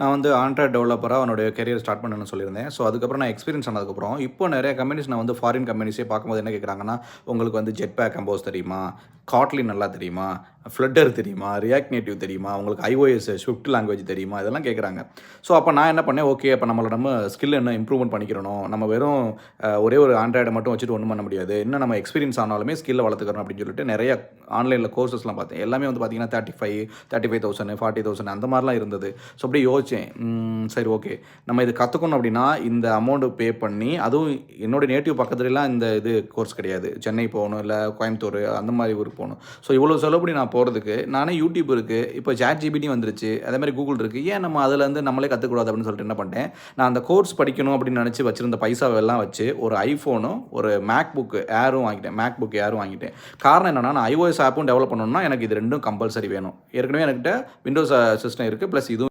நான் வந்து ஆண்ட்ராய்ட் டெவலப்பரா அவனுடைய கெரியர் ஸ்டார்ட் பண்ணணும்னு சொல்லியிருந்தேன். ஸோ அதுக்கப்புறம் நான் எக்ஸ்பீரியன்ஸ் ஆனதுக்கப்புறம், இப்போ நெறைய கம்பெனிஸ் நான் வந்து ஃபாரின் கம்பெனிஸே பார்க்கும்போது என்ன கேட்குறாங்கன்னா, உங்களுக்கு வந்து ஜெட் பேக் கம்போஸ் தெரியுமா? காட்லின் நல்லா தெரியுமா? ஃப்ளட்டர் தெரியுமா? ரியாக்ட் நேட்டிவ் தெரியுமா? உங்களுக்கு iOS ஸ்விஃப்ட் லாங்குவேஜ் தெரியுமா? இதெல்லாம் கேட்குறாங்க. ஸோ அப்போ நான் என்ன பண்ணேன், ஓகே அப்போ நம்ம ஸ்கில் இன்னும் இம்ப்ரூவ்மெண்ட் பண்ணிக்கிறணும். நம்ம வெறும் ஒரே ஒரு ஆண்ட்ராய்டை மட்டும் வச்சுட்டு ஒண்ணும் பண்ண முடியாது. இன்னும் நம்ம எக்ஸ்பீரியன்ஸ் ஆனாலுமே ஸ்கில்ல வளர்த்துக்கணும் அப்படின்னு சொல்லிட்டு நெறைய ஆன்லைன்ல கோர்சஸ்லாம் பார்த்தேன். எல்லாமே வந்து பார்த்தீங்கன்னா 35, 35,000, 40,000 அந்த மாரிலாம் இருந்தது. ஸோ அப்படியே யோசிச்சேன். சரி ஓகே. நம்ம இது கத்துக்கணும் அப்படின்னா, இந்த அமௌண்ட் பே பண்ணி, அதுவும் என்னோட நேட்டிவ் பக்கத்துலலாம் இந்த இது கோர்ஸ் கிடையாது. சென்னை போகணும், இல்ல கோயம்புத்தூர் அந்த மாரி ஊருக்கு போகணும். ஸோ இவ்வளோ செலவு பண்ணி நான் போறதுக்கு, நானே யூடியூப் இருக்கு. இப்போ ChatGPT வந்துருச்சு. அதே மாரி Google இருக்கு. ஏன் நம்ம அதுலேருந்து நம்மளே கத்துக்கக்கூடாது அப்படின்னு சொல்லிட்டு என்ன பண்ணிட்டேன், நான் அந்த கோர்ஸ் படிக்கணும் அப்படின்னு நினச்சு வச்சிருந்த பைசாவெல்லாம் வச்சு, ஒரு ஐஃபோனும், ஒரு MacBook Airம் வாங்கிட்டேன். MacBook Airம் வாங்கிட்டேன். காரணம் என்னன்னா, நான் iOS ஆப்பும் டெவலப் பண்ணணும்னா, எனக்கு இது 2ம் கம்பல்சரி வேணும். ஏற்கனவே என்கிட்ட விண்டோஸ் சிஸ்டம் இருக்கு. ப்ளஸ் இதுவும்